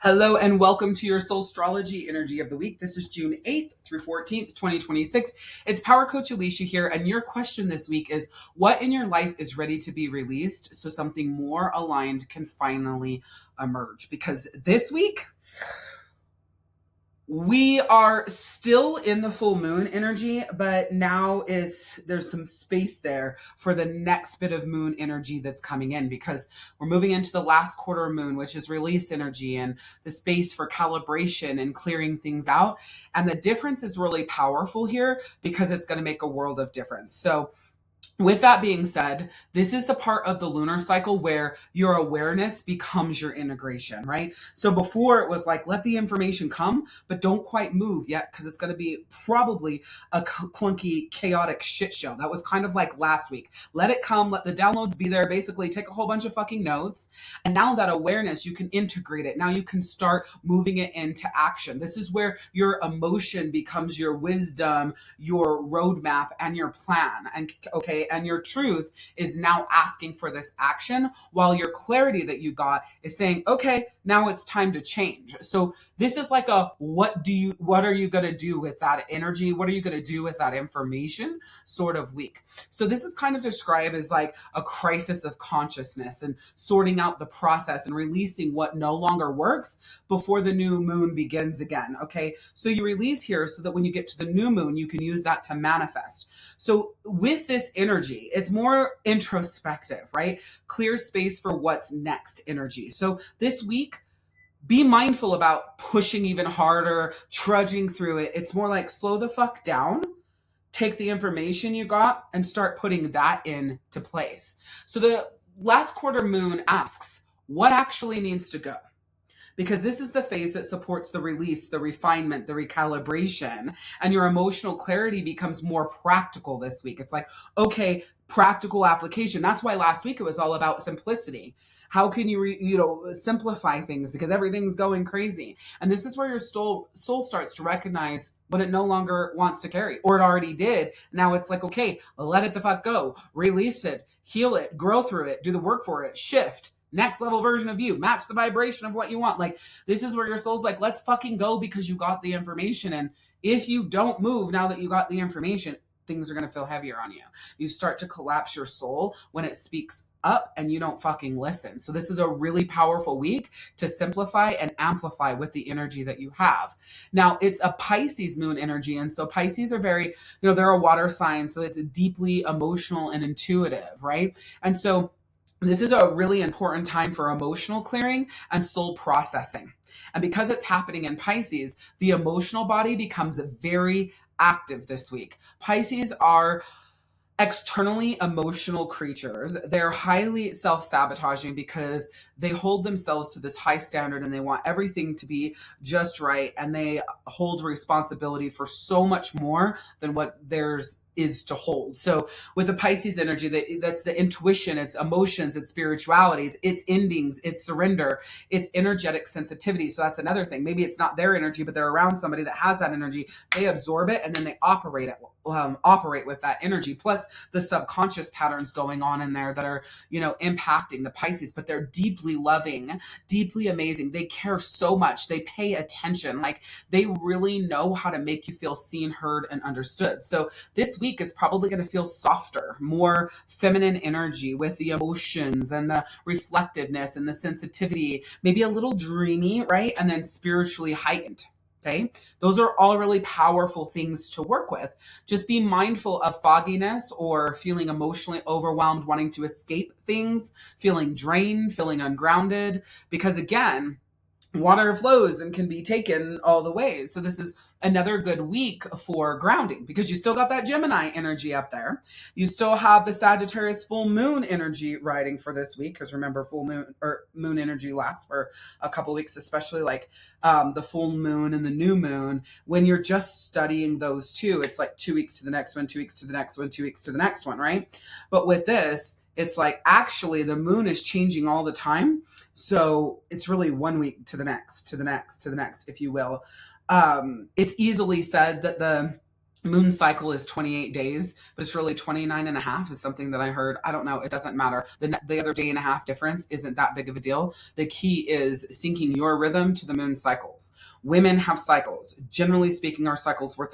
Hello and welcome to your SOULstrology energy of the week. This is June 8th through 14th, 2026. It's Power Coach Alicia here, and your question this week is, what in your life is ready to be released so something more aligned can finally emerge? Because this week, we are still in the full moon energy, but now there's some space there for the next bit of moon energy that's coming in, because we're moving into the last quarter moon, which is release energy and the space for calibration and clearing things out. And the difference is really powerful here because it's going to make a world of difference. So with that being said, this is the part of the lunar cycle where your awareness becomes your integration, right? So before it was like, let the information come, but don't quite move yet because it's going to be probably a clunky, chaotic shit show. That was kind of like last week. Let it come, let the downloads be there, basically take a whole bunch of fucking notes. And now that awareness, you can integrate it. Now you can start moving it into action. This is where your emotion becomes your wisdom, your roadmap, and your plan. And your truth is now asking for this action, while your clarity that you got is saying, okay, now it's time to change. So this is like a, what are you going to do with that energy? What are you going to do with that information sort of week? So this is kind of described as like a crisis of consciousness and sorting out the process and releasing what no longer works before the new moon begins again. Okay. So you release here so that when you get to the new moon, you can use that to manifest. So with this energy, it's more introspective, right? Clear space for what's next energy. So this week, be mindful about pushing even harder, trudging through it. It's more like slow the fuck down, take the information you got and start putting that into place. So the last quarter moon asks, what actually needs to go? Because this is the phase that supports the release, the refinement, the recalibration, and your emotional clarity becomes more practical this week. It's like, okay, practical application. That's why last week it was all about simplicity. How can you, simplify things because everything's going crazy? And this is where your soul starts to recognize what it no longer wants to carry, or it already did. Now it's like, okay, let it the fuck go, release it, heal it, grow through it, do the work for it, shift. Next level version of you, match the vibration of what you want. Like, this is where your soul's like, let's fucking go, because you got the information. And if you don't move now that you got the information, things are going to feel heavier on you. You start to collapse your soul when it speaks up and you don't fucking listen. So this is a really powerful week to simplify and amplify with the energy that you have. Now it's a Pisces moon energy. And so Pisces are very, they're a water sign. So it's deeply emotional and intuitive, right? And so this is a really important time for emotional clearing and soul processing. And because it's happening in Pisces, the emotional body becomes very active this week. Pisces are externally emotional creatures. They're highly self-sabotaging because they hold themselves to this high standard and they want everything to be just right. And they hold responsibility for so much more than what theirs is to hold. So with the Pisces energy, that's the intuition, it's emotions, it's spiritualities, it's endings, it's surrender, it's energetic sensitivity. So that's another thing. Maybe it's not their energy, but they're around somebody that has that energy. They absorb it and then they operate with that energy. Plus the subconscious patterns going on in there that are, impacting the Pisces, but they're deeply loving, deeply amazing. They care so much. They pay attention. Like, they really know how to make you feel seen, heard, and understood. So this week is probably going to feel softer, more feminine energy with the emotions and the reflectiveness and the sensitivity, maybe a little dreamy, right? And then spiritually heightened. Okay. Those are all really powerful things to work with. Just be mindful of fogginess or feeling emotionally overwhelmed, wanting to escape things, feeling drained, feeling ungrounded, because again, water flows and can be taken all the ways. So this is another good week for grounding because you still got that Gemini energy up there. You still have the Sagittarius full moon energy riding for this week. Because remember, full moon or moon energy lasts for a couple of weeks, especially like the full moon and the new moon. When you're just studying those two, it's like 2 weeks to the next one, 2 weeks to the next one, 2 weeks to the next one, right? But with this, it's like actually the moon is changing all the time. So it's really 1 week to the next, to the next, to the next, if you will. It's easily said that the moon cycle is 28 days, but it's really 29 and a half is something that I heard. I don't know. It doesn't matter. The other day and a half difference isn't that big of a deal. The key is syncing your rhythm to the moon cycles. Women have cycles. Generally speaking, our cycles were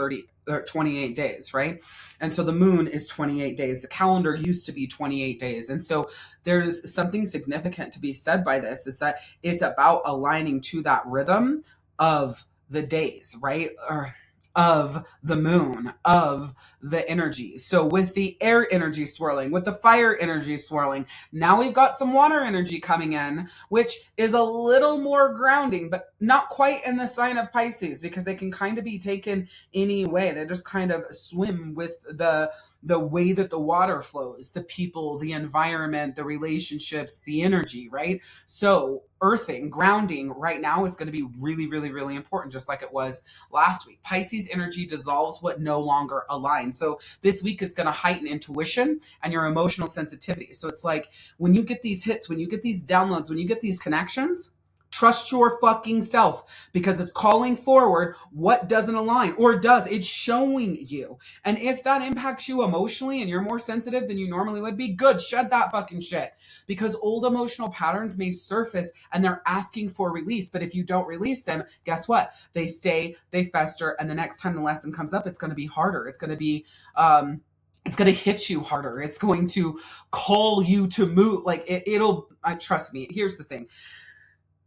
28 days, right? And so the moon is 28 days. The calendar used to be 28 days. And so there's something significant to be said by this, is that it's about aligning to that rhythm of the days, right? Or of the moon, of the energy. So with the air energy swirling, with the fire energy swirling, now we've got some water energy coming in, which is a little more grounding, but not quite in the sign of Pisces, because they can kind of be taken any way. They just kind of swim with the way that the water flows, the people, the environment, the relationships, the energy, right? So earthing, grounding right now is going to be really, really, really important, just like it was last week. Pisces energy dissolves what no longer aligns. So this week is going to heighten intuition and your emotional sensitivity. So it's like when you get these hits, when you get these downloads, when you get these connections, trust your fucking self, because it's calling forward what doesn't align, or does. It's showing you. And if that impacts you emotionally and you're more sensitive than you normally would be, good, shed that fucking shit. Because old emotional patterns may surface and they're asking for release. But if you don't release them, guess what? They stay, they fester, and the next time the lesson comes up, it's going to be harder. It's going to be, it's going to hit you harder. It's going to call you to move. Like it'll, trust me. Here's the thing.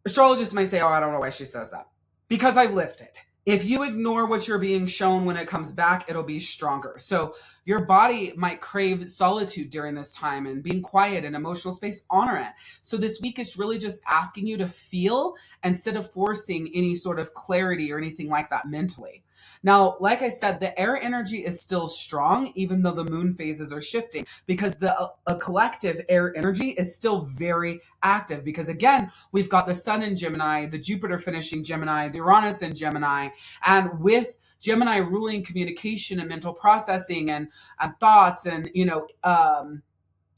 Astrologists might say, oh, I don't know why she says that. Because I lived it. If you ignore what you're being shown, when it comes back, it'll be stronger. So your body might crave solitude during this time, and being quiet and emotional space, honor it. So this week is really just asking you to feel instead of forcing any sort of clarity or anything like that mentally. Now, like I said, the air energy is still strong, even though the moon phases are shifting, because a collective air energy is still very active. Because again, we've got the sun in Gemini, the Jupiter finishing Gemini, the Uranus in Gemini, and with Gemini ruling communication and mental processing and thoughts and,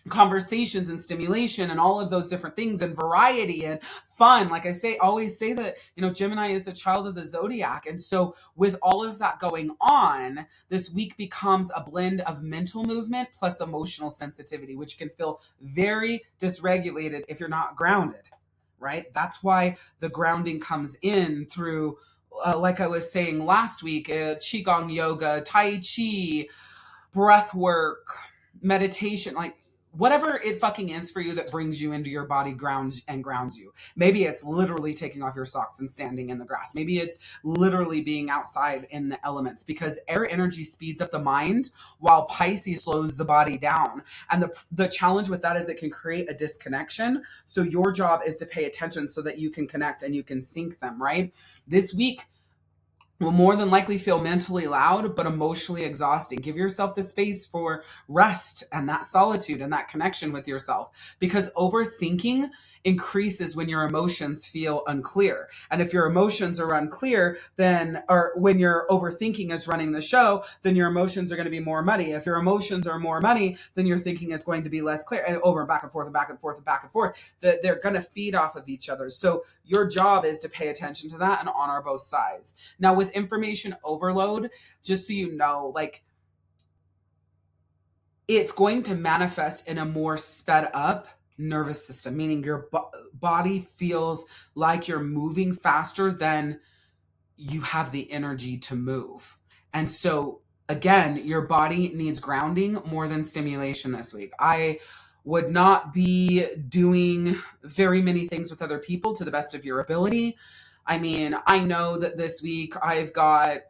conversations and stimulation and all of those different things, and variety and fun. Like I say, always say that, Gemini is the child of the zodiac. And so with all of that going on, this week becomes a blend of mental movement plus emotional sensitivity, which can feel very dysregulated if you're not grounded, right? That's why the grounding comes in through, like I was saying last week, Qigong yoga, Tai Chi, breath work, meditation, like whatever it fucking is for you that brings you into your body, grounds you. Maybe it's literally taking off your socks and standing in the grass. Maybe it's literally being outside in the elements, because air energy speeds up the mind while Pisces slows the body down. And the challenge with that is it can create a disconnection. So your job is to pay attention so that you can connect and you can sync them, right? This week will more than likely feel mentally loud, but emotionally exhausting. Give yourself the space for rest and that solitude and that connection with yourself, because overthinking increases when your emotions feel unclear. And if your emotions are unclear, then, or when your overthinking is running the show, then your emotions are going to be more muddy. If your emotions are more muddy, then your thinking is going to be less clear, and over and back and forth and back and forth and back and forth. They're going to feed off of each other. So your job is to pay attention to that and honor both sides. Now, with information overload, just so you know, like, it's going to manifest in a more sped up nervous system, meaning your body feels like you're moving faster than you have the energy to move. And so again, your body needs grounding more than stimulation this week. I would not be doing very many things with other people to the best of your ability. I mean, I know that this week I've got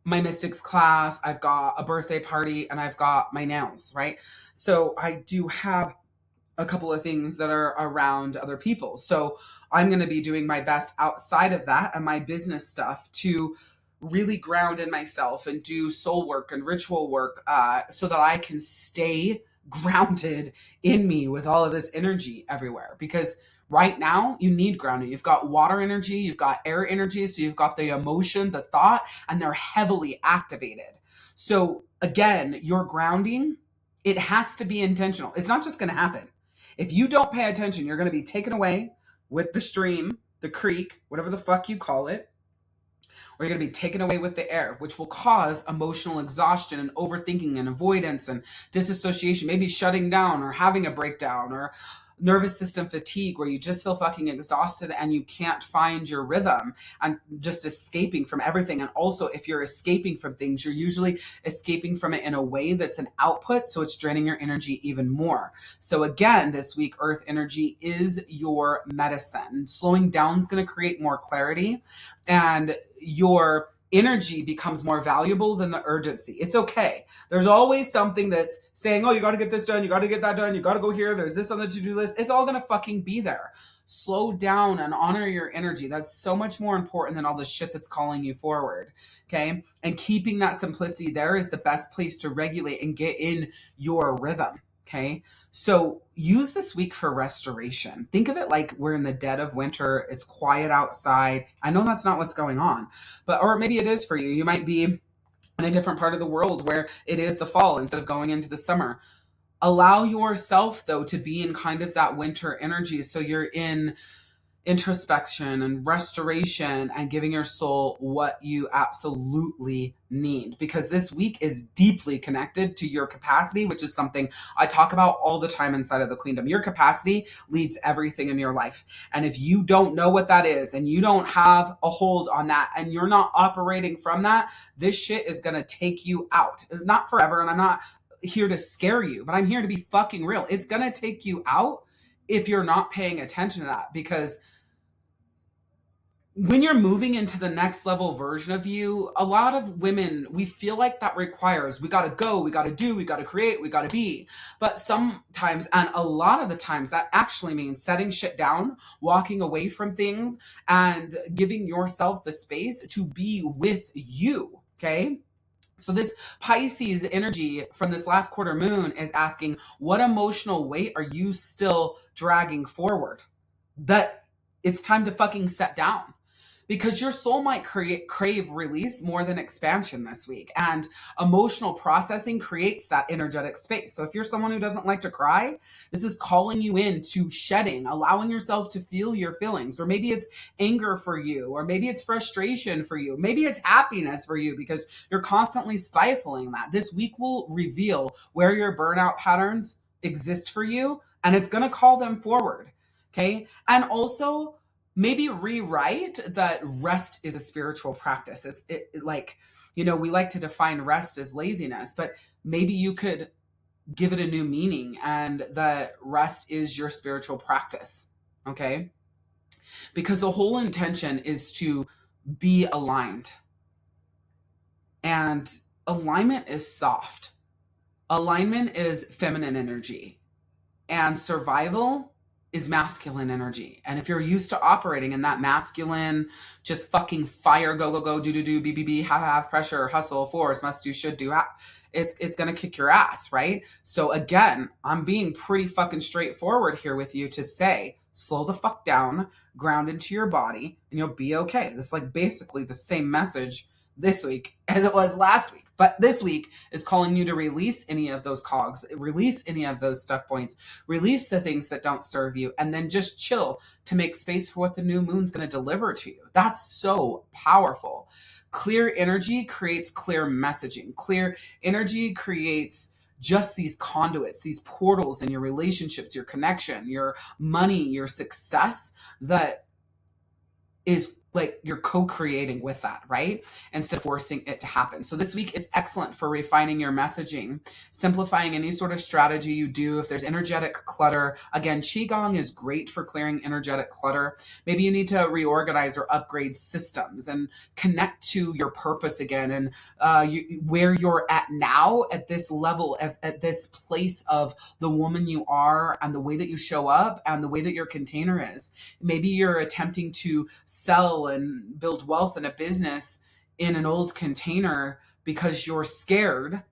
my mystics class, I've got a birthday party, and I've got my nails, right? So I do have a couple of things that are around other people. So I'm going to be doing my best outside of that and my business stuff to really ground in myself and do soul work and ritual work, so that I can stay grounded in me with all of this energy everywhere. Because right now you need grounding. You've got water energy, you've got air energy, so you've got the emotion, the thought, and they're heavily activated. So again, your grounding, it has to be intentional. It's not just going to happen. If you don't pay attention, you're going to be taken away with the stream, the creek, whatever the fuck you call it. or you're going to be taken away with the air, which will cause emotional exhaustion and overthinking and avoidance and disassociation, maybe shutting down or having a breakdown, or nervous system fatigue where you just feel fucking exhausted and you can't find your rhythm and just escaping from everything. And also, if you're escaping from things, you're usually escaping from it in a way that's an output, so it's draining your energy even more. So again, this week, earth energy is your medicine. Slowing down is going to create more clarity, and your energy becomes more valuable than the urgency. It's okay. There's always something that's saying, oh, you got to get this done, you got to get that done, you got to go here, there's this on the to-do list. It's all going to fucking be there. Slow down and honor your energy. That's so much more important than all the shit that's calling you forward. Okay? And keeping that simplicity there is the best place to regulate and get in your rhythm. Okay? So use this week for restoration. Think of it like we're in the dead of winter. It's quiet outside. I know that's not what's going on, or maybe it is for you. You might be in a different part of the world where it is the fall instead of going into the summer. Allow yourself, though, to be in kind of that winter energy. So you're in introspection and restoration and giving your soul what you absolutely need, because this week is deeply connected to your capacity, which is something I talk about all the time inside of the Queendom. Your capacity leads everything in your life. And if you don't know what that is and you don't have a hold on that and you're not operating from that, this shit is going to take you out. Not forever. And I'm not here to scare you, but I'm here to be fucking real. It's going to take you out if you're not paying attention to that, because when you're moving into the next level version of you, a lot of women, we feel like that requires, we got to go, we got to do, we got to create, we got to be. But sometimes, and a lot of the times, that actually means setting shit down, walking away from things, and giving yourself the space to be with you. Okay? So this Pisces energy from this last quarter moon is asking, what emotional weight are you still dragging forward? That it's time to fucking set down. Because your soul might crave release more than expansion this week. And emotional processing creates that energetic space. So if you're someone who doesn't like to cry, this is calling you into shedding, allowing yourself to feel your feelings. Or maybe it's anger for you, or maybe it's frustration for you. Maybe it's happiness for you because you're constantly stifling that. This week will reveal where your burnout patterns exist for you, and it's going to call them forward. Okay. And also, maybe rewrite that rest is a spiritual practice. It's like, we like to define rest as laziness, but maybe you could give it a new meaning, and that rest is your spiritual practice. Okay? Because the whole intention is to be aligned. And alignment is soft. Alignment is feminine energy. And survival is masculine energy. And if you're used to operating in that masculine, just fucking fire, go, go, go, do, be, have, pressure, hustle, force, must do, should do, it's going to kick your ass, right? So again, I'm being pretty fucking straightforward here with you to say, slow the fuck down, ground into your body, and you'll be okay. This is like basically the same message this week as it was last week. But this week is calling you to release any of those cogs, release any of those stuck points, release the things that don't serve you, and then just chill to make space for what the new moon's going to deliver to you. That's so powerful. Clear energy creates clear messaging. Clear energy creates just these conduits, these portals in your relationships, your connection, your money, your success, that is like you're co-creating with that, right? Instead of forcing it to happen. So this week is excellent for refining your messaging, simplifying any sort of strategy you do. If there's energetic clutter, again, Qigong is great for clearing energetic clutter. Maybe you need to reorganize or upgrade systems and connect to your purpose again, and where you're at now, at this level, at this place of the woman you are and the way that you show up and the way that your container is. Maybe you're attempting to sell and build wealth in a business in an old container because you're scared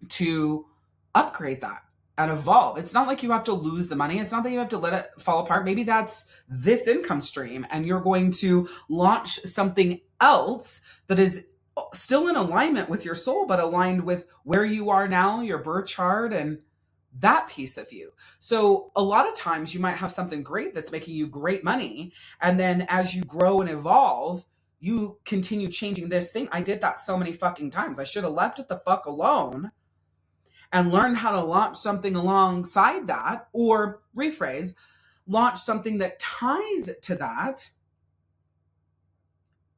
to upgrade that and evolve. It's not like you have to lose the money. It's not that you have to let it fall apart. Maybe that's this income stream, and you're going to launch something else that is still in alignment with your soul, but aligned with where you are now, your birth chart, and that piece of you. So a lot of times you might have something great that's making you great money. And then as you grow and evolve, you continue changing this thing. I did that so many fucking times. I should have left it the fuck alone and learned how to launch something alongside that, or rephrase, launch something that ties to that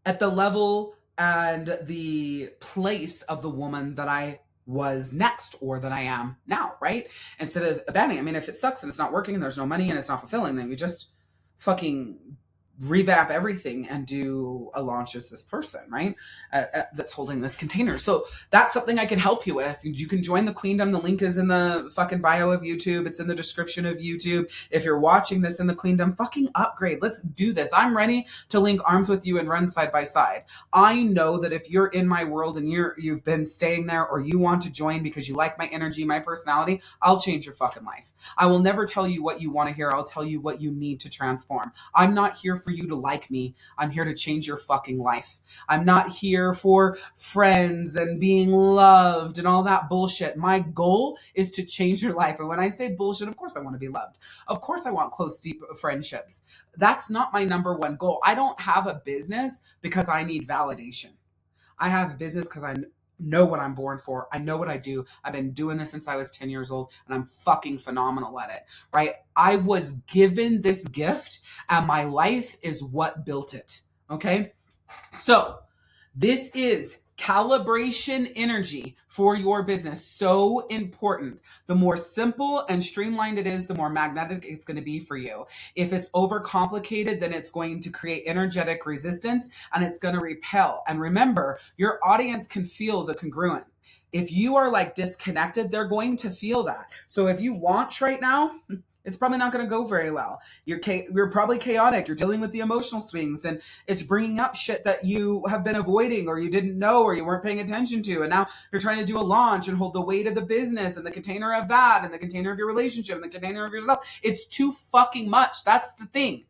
at the level and the place of the woman that I was next or that I am now, right? Instead of abandoning. I mean, if it sucks and it's not working and there's no money and it's not fulfilling, then we just fucking revamp everything and do a launch as this person, right? That's holding this container. So that's something I can help you with. You can join the Queendom. The link is in the fucking bio of YouTube. It's in the description of YouTube. If you're watching this in the Queendom, fucking upgrade. Let's do this. I'm ready to link arms with you and run side by side. I know that if you're in my world and you've been staying there, or you want to join because you like my energy, my personality, I'll change your fucking life. I will never tell you what you want to hear. I'll tell you what you need to transform. I'm not here for you to like me. I'm here to change your fucking life. I'm not here for friends and being loved and all that bullshit. My goal is to change your life. And when I say bullshit, of course I want to be loved. Of course I want close, deep friendships. That's not my number one goal. I don't have a business because I need validation. I have business because I know what I'm born for. I know what I do. I've been doing this since I was 10 years old, and I'm fucking phenomenal at it, right? I was given this gift, and my life is what built it, okay? So this is calibration energy for your business. So important. The more simple and streamlined it is, the more magnetic it's going to be for you. If it's overcomplicated, then it's going to create energetic resistance and it's going to repel. And remember, your audience can feel the congruent. If you are like disconnected, they're going to feel that. So if you launch right now, it's probably not going to go very well. You're probably chaotic. You're dealing with the emotional swings, and it's bringing up shit that you have been avoiding, or you didn't know, or you weren't paying attention to. And now you're trying to do a launch and hold the weight of the business and the container of that and the container of your relationship and the container of yourself. It's too fucking much. That's the thing.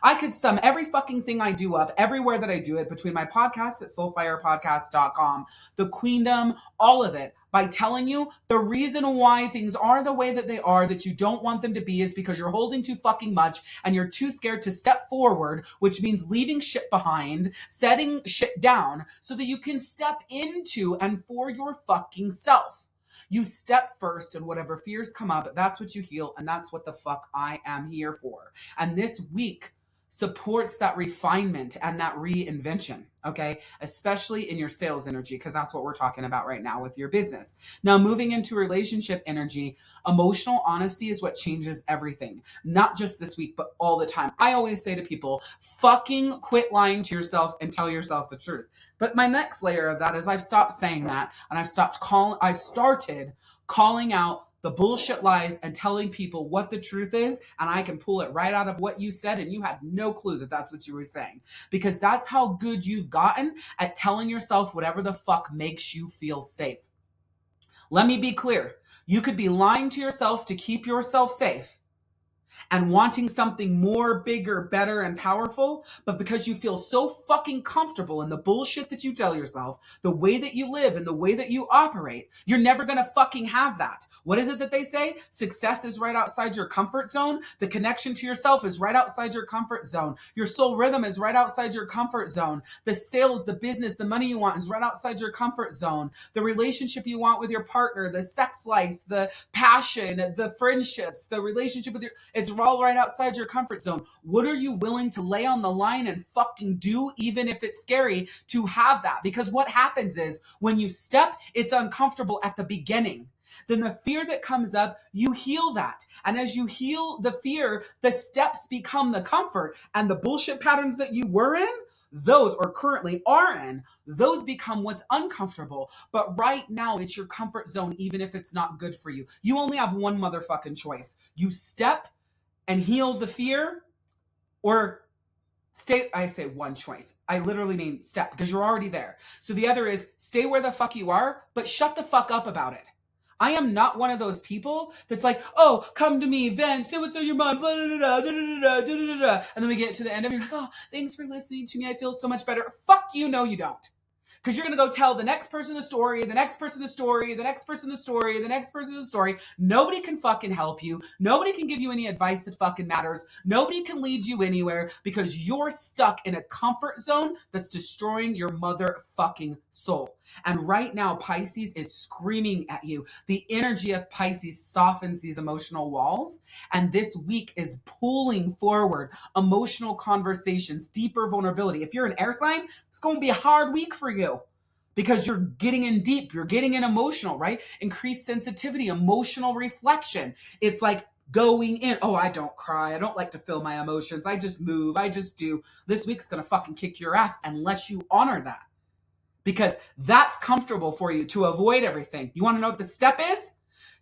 I could sum every fucking thing I do up everywhere that I do it, between my podcast at soulfirepodcast.com, the Queendom, all of it, by telling you the reason why things are the way that they are, that you don't want them to be, is because you're holding too fucking much and you're too scared to step forward, which means leaving shit behind, setting shit down so that you can step into and for your fucking self. You step first, and whatever fears come up, that's what you heal, and that's what the fuck I am here for. And this week supports that refinement and that reinvention, okay? Especially in your sales energy, because that's what we're talking about right now with your business. Now, moving into relationship energy, emotional honesty is what changes everything. Not just this week, but all the time. I always say to people, fucking quit lying to yourself and tell yourself the truth. But my next layer of that is I've stopped saying that, and I've started calling out the bullshit lies and telling people what the truth is, and I can pull it right out of what you said, and you had no clue that that's what you were saying, because that's how good you've gotten at telling yourself whatever the fuck makes you feel safe. Let me be clear. You could be lying to yourself to keep yourself safe and wanting something more, bigger, better, and powerful, but because you feel so fucking comfortable in the bullshit that you tell yourself, the way that you live and the way that you operate, you're never gonna fucking have that. What is it that they say? Success is right outside your comfort zone. The connection to yourself is right outside your comfort zone. Your soul rhythm is right outside your comfort zone. The sales, the business, the money you want is right outside your comfort zone. The relationship you want with your partner, the sex life, the passion, the friendships, the relationship with it's all right outside your comfort zone. What are you willing to lay on the line and fucking do, even if it's scary, to have that? Because what happens is when you step, it's uncomfortable at the beginning. Then the fear that comes up, you heal that. And as you heal the fear, the steps become the comfort, and the bullshit patterns that you were in, those, or currently are in, those become what's uncomfortable. But right now it's your comfort zone, even if it's not good for you. You only have one motherfucking choice. You step and heal the fear, or stay. I say one choice. I literally mean step, because you're already there. So the other is stay where the fuck you are, but shut the fuck up about it. I am not one of those people that's like, oh, come to me, vent, say what's on your mind, blah, blah, blah, blah, blah, blah, blah, blah. And then we get to the end of it, you're like, oh, thanks for listening to me. I feel so much better. Fuck you, no, you don't. Because you're going to go tell the next person the story, the next person the story, the next person the story, the next person the story. Nobody can fucking help you. Nobody can give you any advice that fucking matters. Nobody can lead you anywhere because you're stuck in a comfort zone that's destroying your motherfucking soul. And right now, Pisces is screaming at you. The energy of Pisces softens these emotional walls. And this week is pulling forward emotional conversations, deeper vulnerability. If you're an air sign, it's going to be a hard week for you because you're getting in deep. You're getting in emotional, right? Increased sensitivity, emotional reflection. It's like going in. Oh, I don't cry. I don't like to feel my emotions. I just move. I just do. This week's going to fucking kick your ass unless you honor that. Because that's comfortable for you to avoid everything. You want to know what the step is?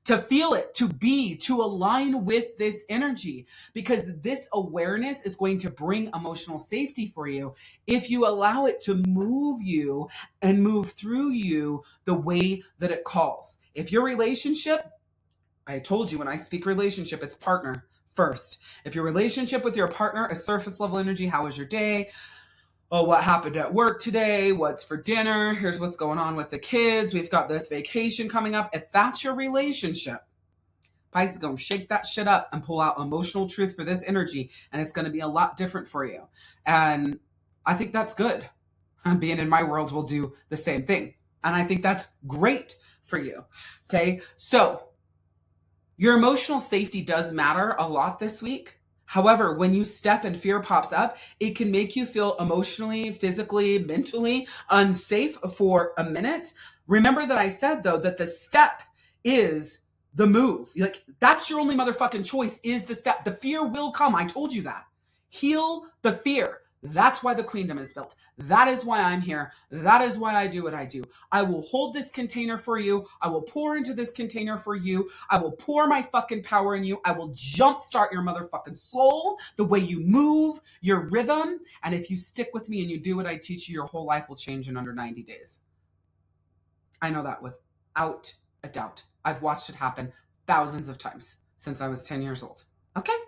To feel it, to be, to align with this energy. Because this awareness is going to bring emotional safety for you if you allow it to move you and move through you the way that it calls. If your relationship, I told you when I speak relationship, it's partner first. If your relationship with your partner is surface level energy, how was your day? Oh, what happened at work today? What's for dinner? Here's what's going on with the kids. We've got this vacation coming up. If that's your relationship, Pisces is going to shake that shit up and pull out emotional truth for this energy. And it's going to be a lot different for you. And I think that's good. Being in my world will do the same thing. And I think that's great for you. Okay. So your emotional safety does matter a lot this week. However, when you step and fear pops up, it can make you feel emotionally, physically, mentally unsafe for a minute. Remember that I said, though, that the step is the move. Like, that's your only motherfucking choice is the step. The fear will come. I told you that. Heal the fear. That's why the Queendom is built. That is why I'm here. That is why I do what I do. I will hold this container for you. I will pour into this container for you. I will pour my fucking power in you. I will jumpstart your motherfucking soul, the way you move, your rhythm. And if you stick with me and you do what I teach you, your whole life will change in under 90 days. I know that without a doubt. I've watched it happen thousands of times since I was 10 years old. Okay?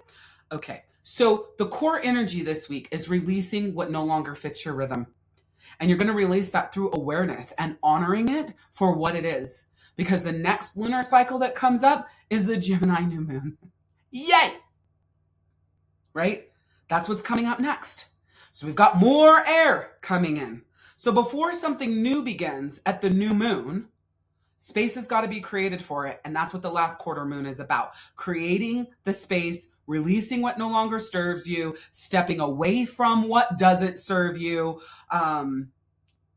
Okay. So the core energy this week is releasing what no longer fits your rhythm. And you're going to release that through awareness and honoring it for what it is. Because the next lunar cycle that comes up is the Gemini new moon. Yay! Right? That's what's coming up next. So we've got more air coming in. So before something new begins at the new moon, space has got to be created for it. And that's what the last quarter moon is about. Creating the space, releasing what no longer serves you, stepping away from what doesn't serve you,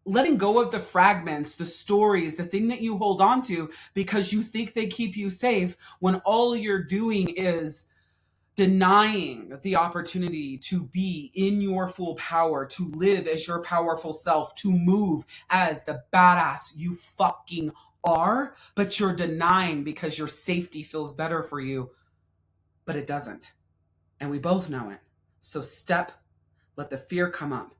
letting go of the fragments, the stories, the thing that you hold on to because you think they keep you safe when all you're doing is denying the opportunity to be in your full power, to live as your powerful self, to move as the badass you fucking are, but you're denying because your safety feels better for you, but it doesn't. And we both know it. So step, let the fear come up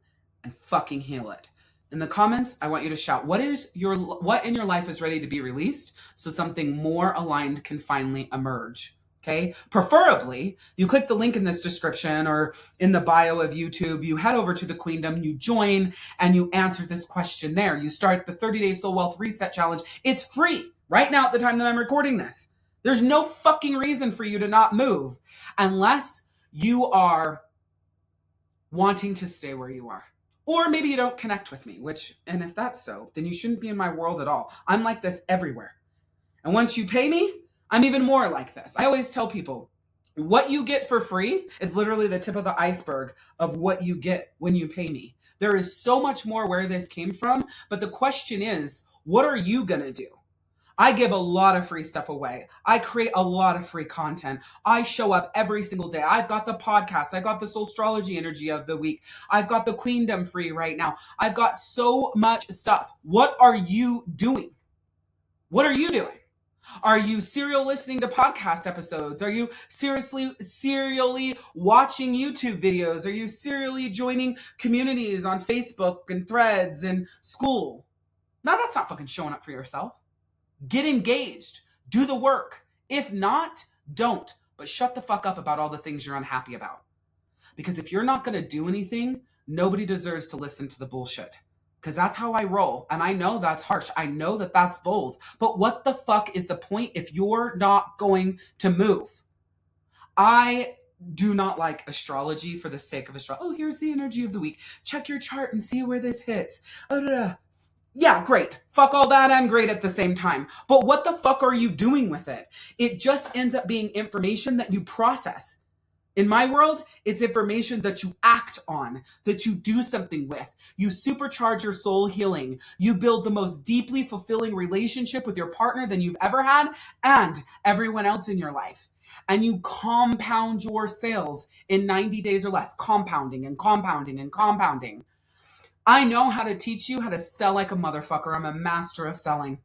and fucking heal it. In the comments, I want you to shout, what in your life is ready to be released so something more aligned can finally emerge? Okay. Preferably, you click the link in this description or in the bio of YouTube, you head over to the Queendom, you join, and you answer this question there. You start the 30-day Soul Wealth Reset Challenge. It's free right now at the time that I'm recording this. There's no fucking reason for you to not move unless you are wanting to stay where you are. Or maybe you don't connect with me, and if that's so, then you shouldn't be in my world at all. I'm like this everywhere. And once you pay me, I'm even more like this. I always tell people, what you get for free is literally the tip of the iceberg of what you get when you pay me. There is so much more where this came from, but the question is, what are you gonna do? I give a lot of free stuff away. I create a lot of free content. I show up every single day. I've got the podcast. I got the SOULstrology energy of the week. I've got the Queendom free right now. I've got so much stuff. What are you doing? What are you doing? Are you serial listening to podcast episodes? Are you serially watching YouTube videos? Are you serially joining communities on Facebook and Threads and school? No, that's not fucking showing up for yourself. Get engaged. Do the work. If not, don't. But shut the fuck up about all the things you're unhappy about. Because if you're not going to do anything, nobody deserves to listen to the bullshit. because that's how I roll. And I know that's harsh. I know that that's bold. But what the fuck is the point if you're not going to move? I do not like astrology for the sake of astrology. Oh, here's the energy of the week. Check your chart and see where this hits. Yeah, great. Fuck all that and great at the same time. But what the fuck are you doing with it? It just ends up being information that you process. In my world, it's information that you act on, that you do something with. You supercharge your soul healing. You build the most deeply fulfilling relationship with your partner than you've ever had and everyone else in your life. And you compound your sales in 90 days or less, compounding and compounding and compounding. I know how to teach you how to sell like a motherfucker. I'm a master of selling.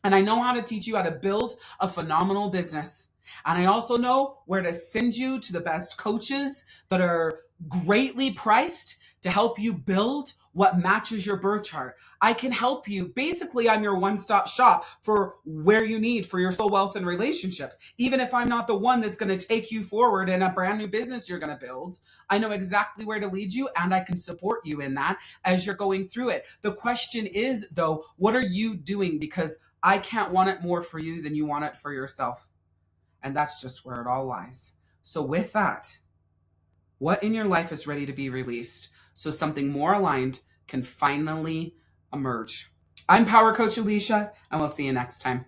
And I know how to teach you how to build a phenomenal business. And I also know where to send you to the best coaches that are greatly priced to help you build what matches your birth chart. I can help you. Basically, I'm your one-stop shop for where you need for your soul wealth and relationships. Even if I'm not the one that's going to take you forward in a brand new business you're going to build, I know exactly where to lead you and I can support you in that as you're going through it. The question is, though, what are you doing? Because I can't want it more for you than you want it for yourself. And that's just where it all lies. So with that, what in your life is ready to be released so something more aligned can finally emerge? I'm Power Coach Alicia, and we'll see you next time.